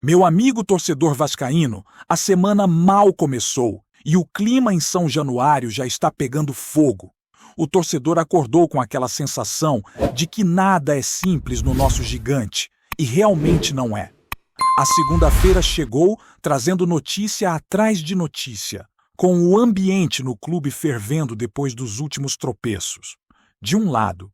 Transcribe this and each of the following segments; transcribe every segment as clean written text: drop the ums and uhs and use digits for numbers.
Meu amigo torcedor vascaíno, a semana mal começou e o clima em São Januário já está pegando fogo. O torcedor acordou com aquela sensação de que nada é simples no nosso gigante, e realmente não é. A segunda-feira chegou trazendo notícia atrás de notícia, com o ambiente no clube fervendo depois dos últimos tropeços. De um lado,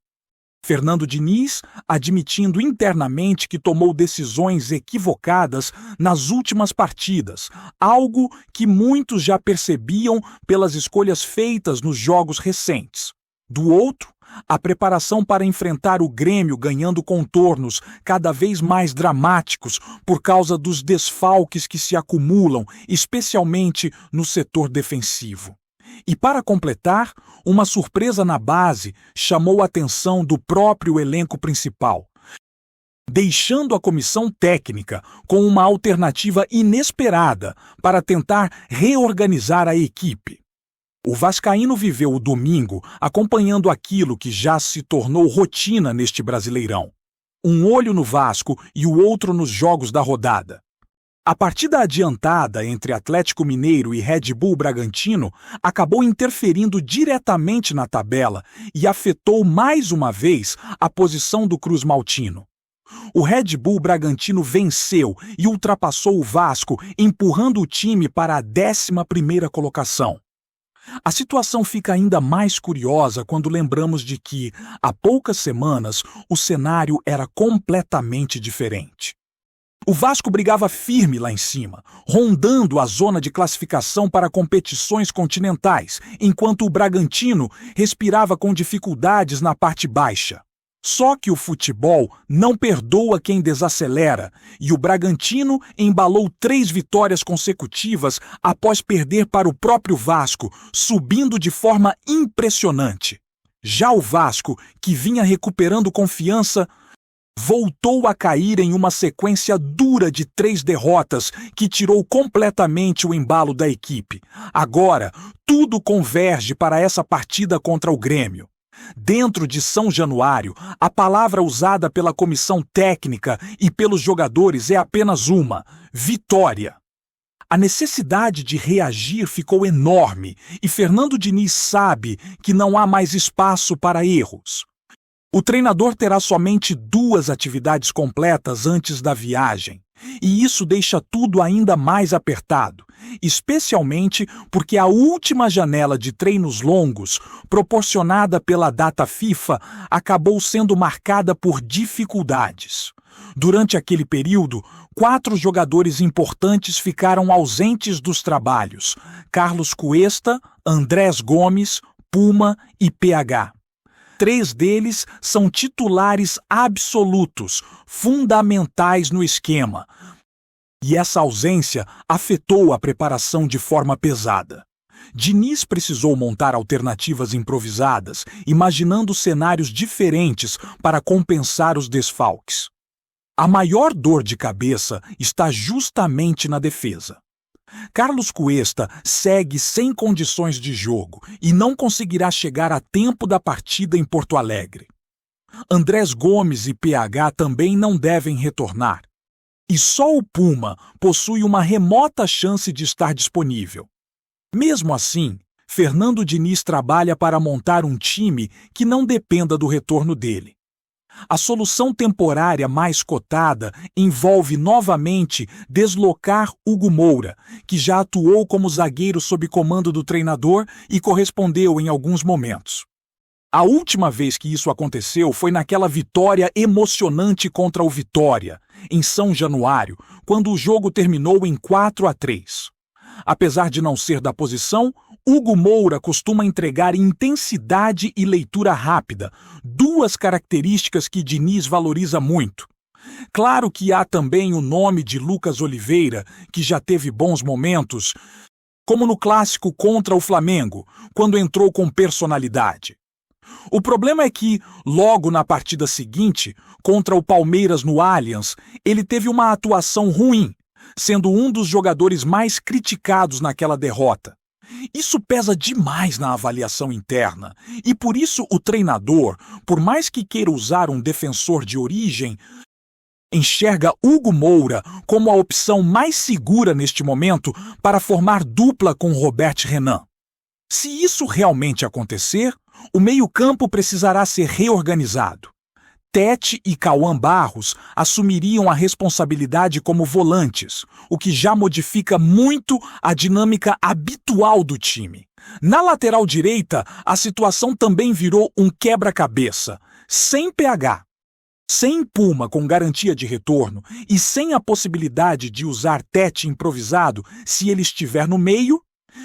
Fernando Diniz admitindo internamente que tomou decisões equivocadas nas últimas partidas, algo que muitos já percebiam pelas escolhas feitas nos jogos recentes. Do outro, a preparação para enfrentar o Grêmio ganhando contornos cada vez mais dramáticos por causa dos desfalques que se acumulam, especialmente no setor defensivo. E para completar, uma surpresa na base chamou a atenção do próprio elenco principal, deixando a comissão técnica com uma alternativa inesperada para tentar reorganizar a equipe. O vascaíno viveu o domingo acompanhando aquilo que já se tornou rotina neste Brasileirão. Um olho no Vasco e o outro nos jogos da rodada. A partida adiantada entre Atlético Mineiro e Red Bull Bragantino acabou interferindo diretamente na tabela e afetou mais uma vez a posição do Cruz Maltino. O Red Bull Bragantino venceu e ultrapassou o Vasco, empurrando o time para a 11ª colocação. A situação fica ainda mais curiosa quando lembramos de que, há poucas semanas, o cenário era completamente diferente. O Vasco brigava firme lá em cima, rondando a zona de classificação para competições continentais, enquanto o Bragantino respirava com dificuldades na parte baixa. Só que o futebol não perdoa quem desacelera, e o Bragantino embalou 3 vitórias consecutivas após perder para o próprio Vasco, subindo de forma impressionante. Já o Vasco, que vinha recuperando confiança, voltou a cair em uma sequência dura de 3 derrotas que tirou completamente o embalo da equipe. Agora, tudo converge para essa partida contra o Grêmio. Dentro de São Januário, a palavra usada pela comissão técnica e pelos jogadores é apenas uma: vitória. A necessidade de reagir ficou enorme e Fernando Diniz sabe que não há mais espaço para erros. O treinador terá somente 2 atividades completas antes da viagem, e isso deixa tudo ainda mais apertado, especialmente porque a última janela de treinos longos, proporcionada pela data FIFA, acabou sendo marcada por dificuldades. Durante aquele período, 4 jogadores importantes ficaram ausentes dos trabalhos: Carlos Cuesta, Andrés Gomes, Puma e PH. 3 deles são titulares absolutos, fundamentais no esquema. E essa ausência afetou a preparação de forma pesada. Diniz precisou montar alternativas improvisadas, imaginando cenários diferentes para compensar os desfalques. A maior dor de cabeça está justamente na defesa. Carlos Cuesta segue sem condições de jogo e não conseguirá chegar a tempo da partida em Porto Alegre. Andrés Gomes e PH também não devem retornar. E só o Puma possui uma remota chance de estar disponível. Mesmo assim, Fernando Diniz trabalha para montar um time que não dependa do retorno dele. A solução temporária mais cotada envolve novamente deslocar Hugo Moura, que já atuou como zagueiro sob comando do treinador e correspondeu em alguns momentos. A última vez que isso aconteceu foi naquela vitória emocionante contra o Vitória, em São Januário, quando o jogo terminou em 4-3. Apesar de não ser da posição, Hugo Moura costuma entregar intensidade e leitura rápida, 2 características que Diniz valoriza muito. Claro que há também o nome de Lucas Oliveira, que já teve bons momentos, como no clássico contra o Flamengo, quando entrou com personalidade. O problema é que, logo na partida seguinte, contra o Palmeiras no Allianz, ele teve uma atuação ruim, sendo um dos jogadores mais criticados naquela derrota. Isso pesa demais na avaliação interna, e por isso o treinador, por mais que queira usar um defensor de origem, enxerga Hugo Moura como a opção mais segura neste momento para formar dupla com Robert Renan. Se isso realmente acontecer, o meio-campo precisará ser reorganizado. Tete e Cauã Barros assumiriam a responsabilidade como volantes, o que já modifica muito a dinâmica habitual do time. Na lateral direita, a situação também virou um quebra-cabeça, sem PH. Sem Puma com garantia de retorno e sem a possibilidade de usar Tete improvisado se ele estiver no meio,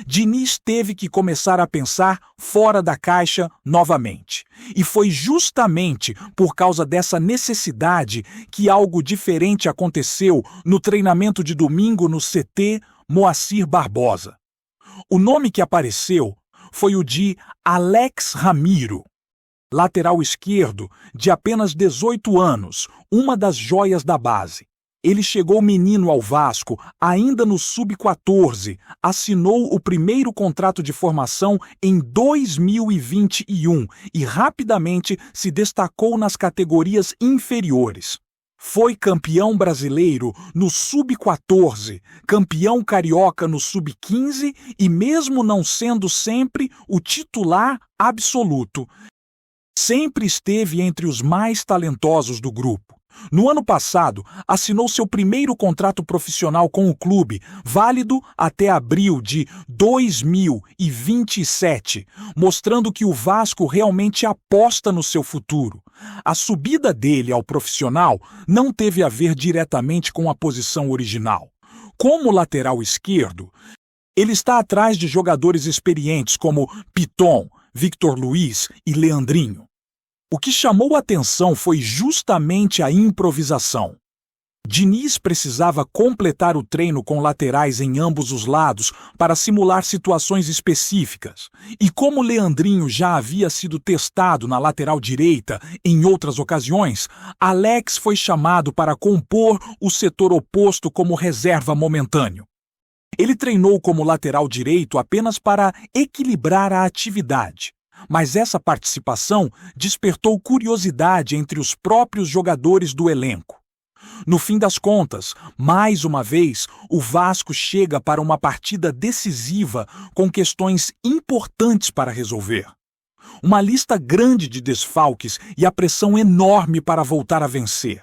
Diniz teve que começar a pensar fora da caixa novamente. E foi justamente por causa dessa necessidade que algo diferente aconteceu no treinamento de domingo no CT Moacir Barbosa. O nome que apareceu foi o de Alex Ramiro, lateral esquerdo de apenas 18 anos, uma das joias da base. Ele chegou menino ao Vasco ainda no Sub-14, assinou o primeiro contrato de formação em 2021 e rapidamente se destacou nas categorias inferiores. Foi campeão brasileiro no Sub-14, campeão carioca no Sub-15 e mesmo não sendo sempre o titular absoluto, sempre esteve entre os mais talentosos do grupo. No ano passado, assinou seu primeiro contrato profissional com o clube, válido até abril de 2027, mostrando que o Vasco realmente aposta no seu futuro. A subida dele ao profissional não teve a ver diretamente com a posição original. Como lateral esquerdo, ele está atrás de jogadores experientes como Piton, Victor Luiz e Leandrinho. O que chamou a atenção foi justamente a improvisação. Diniz precisava completar o treino com laterais em ambos os lados para simular situações específicas. E como Leandrinho já havia sido testado na lateral direita em outras ocasiões, Alex foi chamado para compor o setor oposto como reserva momentâneo. Ele treinou como lateral direito apenas para equilibrar a atividade. Mas essa participação despertou curiosidade entre os próprios jogadores do elenco. No fim das contas, mais uma vez, o Vasco chega para uma partida decisiva com questões importantes para resolver. Uma lista grande de desfalques e a pressão enorme para voltar a vencer.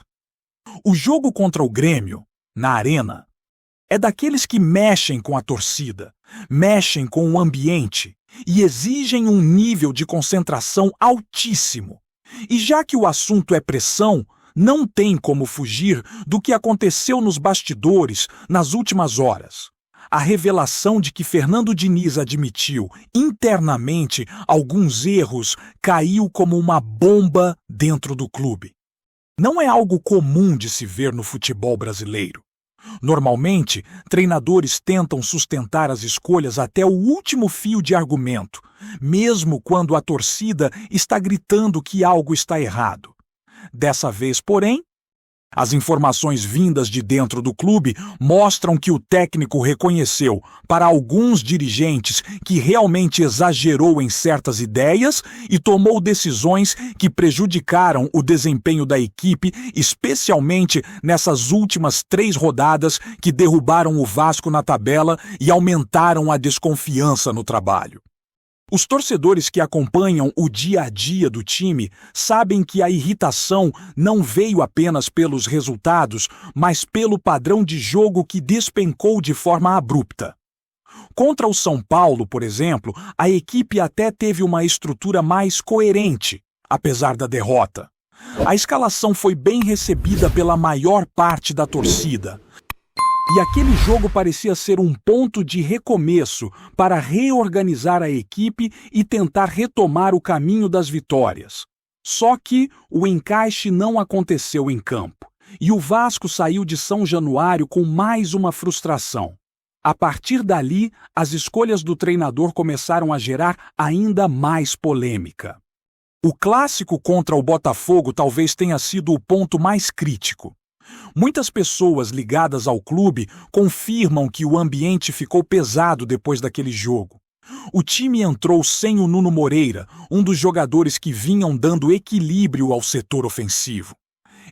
O jogo contra o Grêmio, na Arena, é daqueles que mexem com a torcida, mexem com o ambiente e exigem um nível de concentração altíssimo. E já que o assunto é pressão, não tem como fugir do que aconteceu nos bastidores nas últimas horas. A revelação de que Fernando Diniz admitiu internamente alguns erros caiu como uma bomba dentro do clube. Não é algo comum de se ver no futebol brasileiro. Normalmente, treinadores tentam sustentar as escolhas até o último fio de argumento, mesmo quando a torcida está gritando que algo está errado. Dessa vez, porém, as informações vindas de dentro do clube mostram que o técnico reconheceu, para alguns dirigentes, que realmente exagerou em certas ideias e tomou decisões que prejudicaram o desempenho da equipe, especialmente nessas últimas 3 rodadas que derrubaram o Vasco na tabela e aumentaram a desconfiança no trabalho. Os torcedores que acompanham o dia a dia do time sabem que a irritação não veio apenas pelos resultados, mas pelo padrão de jogo que despencou de forma abrupta. Contra o São Paulo, por exemplo, a equipe até teve uma estrutura mais coerente, apesar da derrota. A escalação foi bem recebida pela maior parte da torcida. E aquele jogo parecia ser um ponto de recomeço para reorganizar a equipe e tentar retomar o caminho das vitórias. Só que o encaixe não aconteceu em campo, e o Vasco saiu de São Januário com mais uma frustração. A partir dali, as escolhas do treinador começaram a gerar ainda mais polêmica. O clássico contra o Botafogo talvez tenha sido o ponto mais crítico. Muitas pessoas ligadas ao clube confirmam que o ambiente ficou pesado depois daquele jogo. O time entrou sem o Nuno Moreira, um dos jogadores que vinham dando equilíbrio ao setor ofensivo.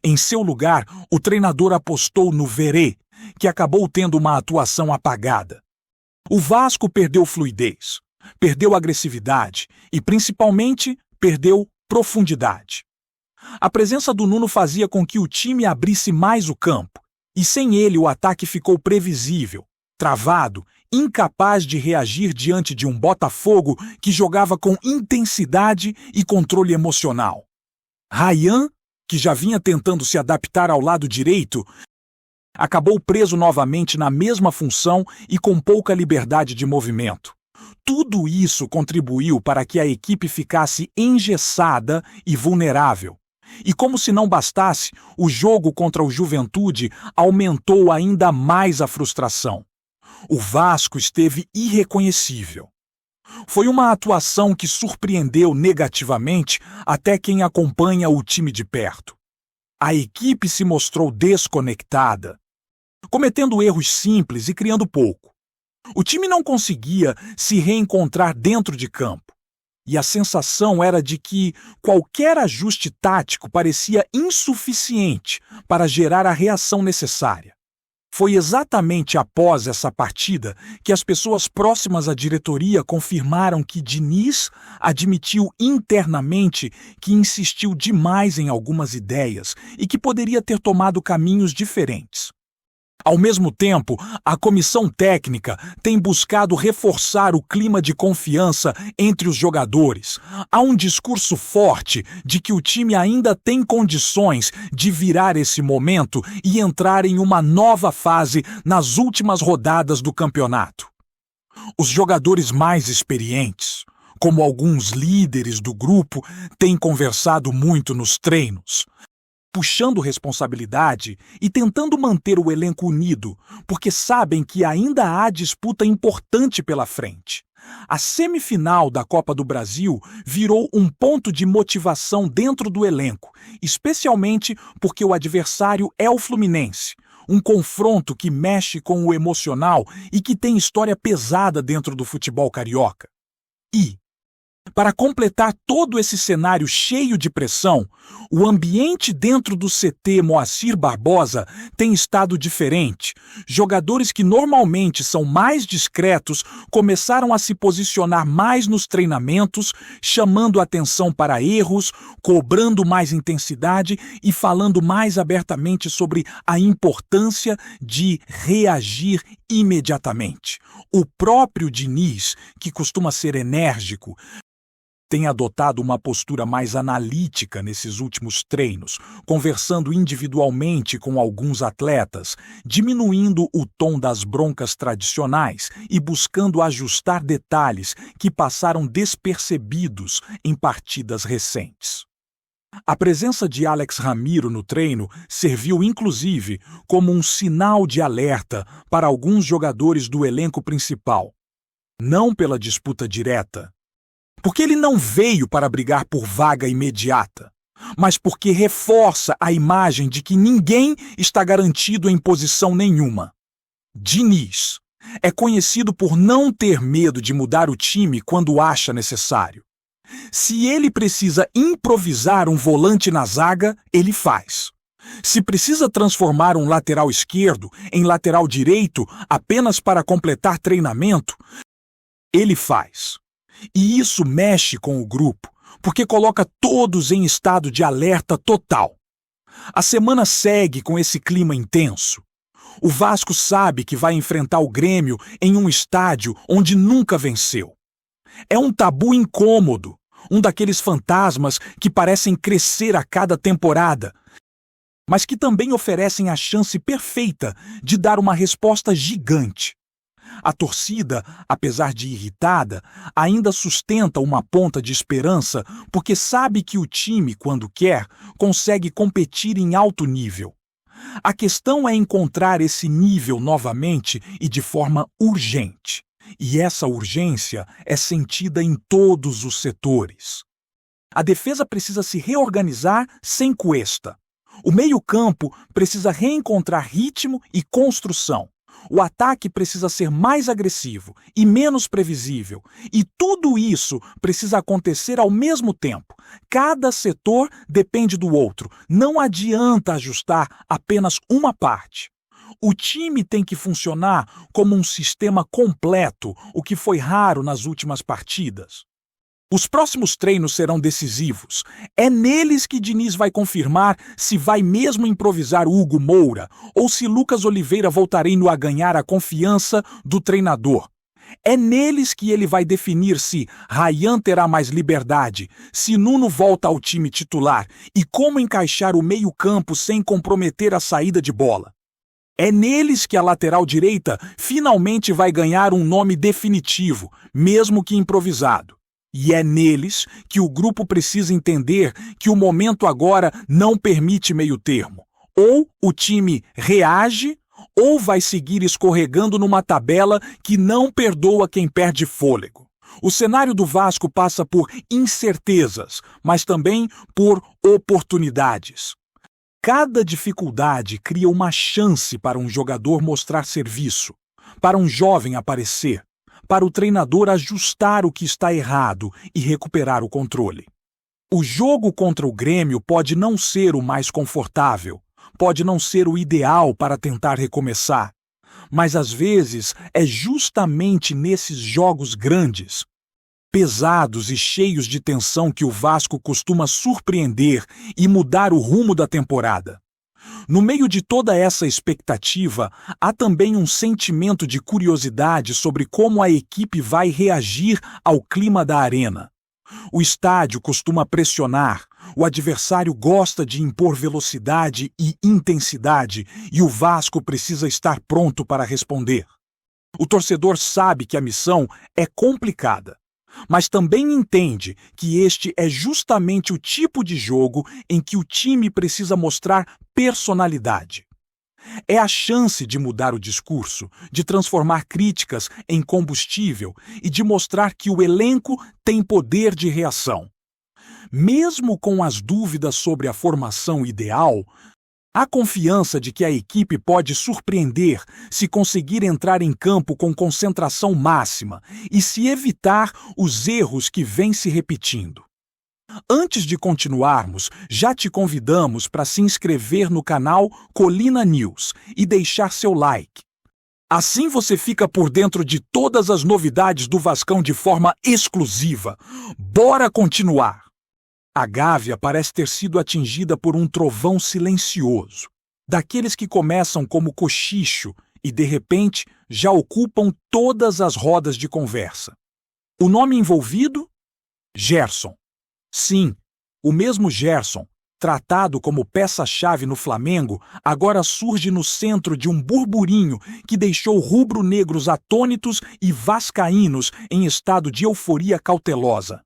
Em seu lugar, o treinador apostou no Verê, que acabou tendo uma atuação apagada. O Vasco perdeu fluidez, perdeu agressividade e, principalmente, perdeu profundidade. A presença do Nuno fazia com que o time abrisse mais o campo, e sem ele o ataque ficou previsível, travado, incapaz de reagir diante de um Botafogo que jogava com intensidade e controle emocional. Ryan, que já vinha tentando se adaptar ao lado direito, acabou preso novamente na mesma função e com pouca liberdade de movimento. Tudo isso contribuiu para que a equipe ficasse engessada e vulnerável. E como se não bastasse, o jogo contra o Juventude aumentou ainda mais a frustração. O Vasco esteve irreconhecível. Foi uma atuação que surpreendeu negativamente até quem acompanha o time de perto. A equipe se mostrou desconectada, cometendo erros simples e criando pouco. O time não conseguia se reencontrar dentro de campo. E a sensação era de que qualquer ajuste tático parecia insuficiente para gerar a reação necessária. Foi exatamente após essa partida que as pessoas próximas à diretoria confirmaram que Diniz admitiu internamente que insistiu demais em algumas ideias e que poderia ter tomado caminhos diferentes. Ao mesmo tempo, a comissão técnica tem buscado reforçar o clima de confiança entre os jogadores. Há um discurso forte de que o time ainda tem condições de virar esse momento e entrar em uma nova fase nas últimas rodadas do campeonato. Os jogadores mais experientes, como alguns líderes do grupo, têm conversado muito nos treinos, puxando responsabilidade e tentando manter o elenco unido, porque sabem que ainda há disputa importante pela frente. A semifinal da Copa do Brasil virou um ponto de motivação dentro do elenco, especialmente porque o adversário é o Fluminense, um confronto que mexe com o emocional e que tem história pesada dentro do futebol carioca. E, para completar todo esse cenário cheio de pressão, o ambiente dentro do CT Moacir Barbosa tem estado diferente. Jogadores que normalmente são mais discretos começaram a se posicionar mais nos treinamentos, chamando atenção para erros, cobrando mais intensidade e falando mais abertamente sobre a importância de reagir imediatamente. O próprio Diniz, que costuma ser enérgico, tem adotado uma postura mais analítica nesses últimos treinos, conversando individualmente com alguns atletas, diminuindo o tom das broncas tradicionais e buscando ajustar detalhes que passaram despercebidos em partidas recentes. A presença de Alex Ramiro no treino serviu inclusive como um sinal de alerta para alguns jogadores do elenco principal. Não pela disputa direta, porque ele não veio para brigar por vaga imediata, mas porque reforça a imagem de que ninguém está garantido em posição nenhuma. Diniz é conhecido por não ter medo de mudar o time quando acha necessário. Se ele precisa improvisar um volante na zaga, ele faz. Se precisa transformar um lateral esquerdo em lateral direito apenas para completar treinamento, ele faz. E isso mexe com o grupo, porque coloca todos em estado de alerta total. A semana segue com esse clima intenso. O Vasco sabe que vai enfrentar o Grêmio em um estádio onde nunca venceu. É um tabu incômodo, um daqueles fantasmas que parecem crescer a cada temporada, mas que também oferecem a chance perfeita de dar uma resposta gigante. A torcida, apesar de irritada, ainda sustenta uma ponta de esperança porque sabe que o time, quando quer, consegue competir em alto nível. A questão é encontrar esse nível novamente e de forma urgente. E essa urgência é sentida em todos os setores. A defesa precisa se reorganizar sem cuesta. O meio-campo precisa reencontrar ritmo e construção. O ataque precisa ser mais agressivo e menos previsível. E tudo isso precisa acontecer ao mesmo tempo. Cada setor depende do outro. Não adianta ajustar apenas uma parte. O time tem que funcionar como um sistema completo, o que foi raro nas últimas partidas. Os próximos treinos serão decisivos. É neles que Diniz vai confirmar se vai mesmo improvisar Hugo Moura ou se Lucas Oliveira voltará a ganhar a confiança do treinador. É neles que ele vai definir se Ryan terá mais liberdade, se Nuno volta ao time titular e como encaixar o meio-campo sem comprometer a saída de bola. É neles que a lateral direita finalmente vai ganhar um nome definitivo, mesmo que improvisado. E é neles que o grupo precisa entender que o momento agora não permite meio-termo. Ou o time reage, ou vai seguir escorregando numa tabela que não perdoa quem perde fôlego. O cenário do Vasco passa por incertezas, mas também por oportunidades. Cada dificuldade cria uma chance para um jogador mostrar serviço, para um jovem aparecer, para o treinador ajustar o que está errado e recuperar o controle. O jogo contra o Grêmio pode não ser o mais confortável, pode não ser o ideal para tentar recomeçar, mas às vezes é justamente nesses jogos grandes, pesados e cheios de tensão que o Vasco costuma surpreender e mudar o rumo da temporada. No meio de toda essa expectativa, há também um sentimento de curiosidade sobre como a equipe vai reagir ao clima da arena. O estádio costuma pressionar, o adversário gosta de impor velocidade e intensidade e o Vasco precisa estar pronto para responder. O torcedor sabe que a missão é complicada, mas também entende que este é justamente o tipo de jogo em que o time precisa mostrar personalidade. É a chance de mudar o discurso, de transformar críticas em combustível e de mostrar que o elenco tem poder de reação. Mesmo com as dúvidas sobre a formação ideal, há confiança de que a equipe pode surpreender se conseguir entrar em campo com concentração máxima e se evitar os erros que vêm se repetindo. Antes de continuarmos, já te convidamos para se inscrever no canal Colina News e deixar seu like. Assim você fica por dentro de todas as novidades do Vascão de forma exclusiva. Bora continuar! A Gávea parece ter sido atingida por um trovão silencioso, daqueles que começam como cochicho e, de repente, já ocupam todas as rodas de conversa. O nome envolvido? Gerson. Sim, o mesmo Gerson, tratado como peça-chave no Flamengo, agora surge no centro de um burburinho que deixou rubro-negros atônitos e vascaínos em estado de euforia cautelosa.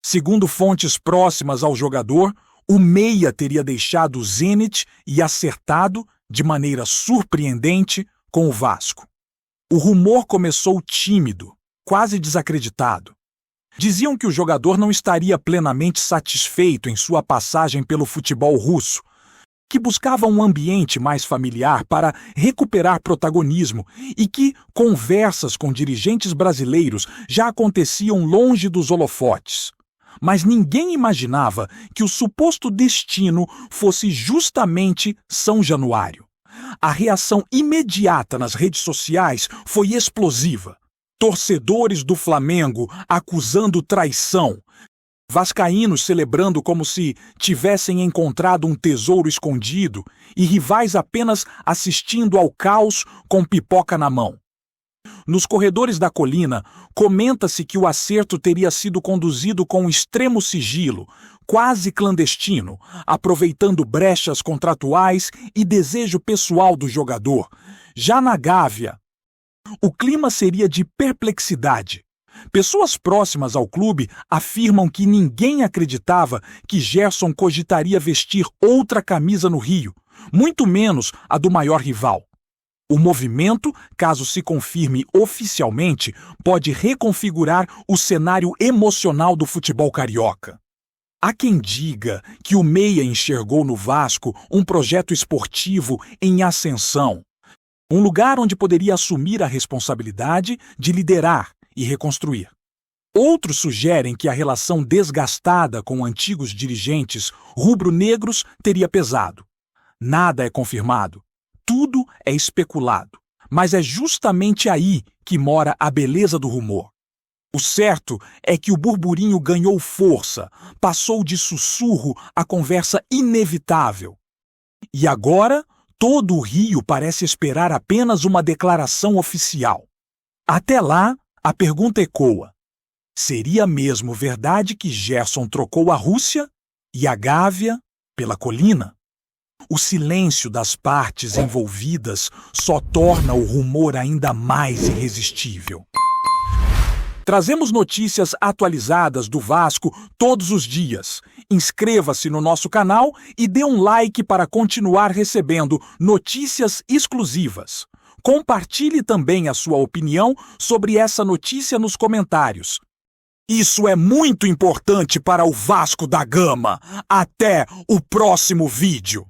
Segundo fontes próximas ao jogador, o meia teria deixado o Zenit e acertado, de maneira surpreendente, com o Vasco. O rumor começou tímido, quase desacreditado. Diziam que o jogador não estaria plenamente satisfeito em sua passagem pelo futebol russo, que buscava um ambiente mais familiar para recuperar protagonismo e que conversas com dirigentes brasileiros já aconteciam longe dos holofotes. Mas ninguém imaginava que o suposto destino fosse justamente São Januário. A reação imediata nas redes sociais foi explosiva. Torcedores do Flamengo acusando traição. Vascaínos celebrando como se tivessem encontrado um tesouro escondido e rivais apenas assistindo ao caos com pipoca na mão. Nos corredores da colina, comenta-se que o acerto teria sido conduzido com extremo sigilo, quase clandestino, aproveitando brechas contratuais e desejo pessoal do jogador. Já na Gávea, o clima seria de perplexidade. Pessoas próximas ao clube afirmam que ninguém acreditava que Gerson cogitaria vestir outra camisa no Rio, muito menos a do maior rival. O movimento, caso se confirme oficialmente, pode reconfigurar o cenário emocional do futebol carioca. Há quem diga que o meia enxergou no Vasco um projeto esportivo em ascensão, Um lugar onde poderia assumir a responsabilidade de liderar e reconstruir. Outros sugerem que a relação desgastada com antigos dirigentes rubro-negros teria pesado. Nada é confirmado. Tudo é especulado. Mas é justamente aí que mora a beleza do rumor. O certo é que o burburinho ganhou força, passou de sussurro a conversa inevitável. E agora, todo o Rio parece esperar apenas uma declaração oficial. Até lá, a pergunta ecoa. Seria mesmo verdade que Gerson trocou a Rússia e a Gávea pela colina? O silêncio das partes envolvidas só torna o rumor ainda mais irresistível. Trazemos notícias atualizadas do Vasco todos os dias. Inscreva-se no nosso canal e dê um like para continuar recebendo notícias exclusivas. Compartilhe também a sua opinião sobre essa notícia nos comentários. Isso é muito importante para o Vasco da Gama. Até o próximo vídeo.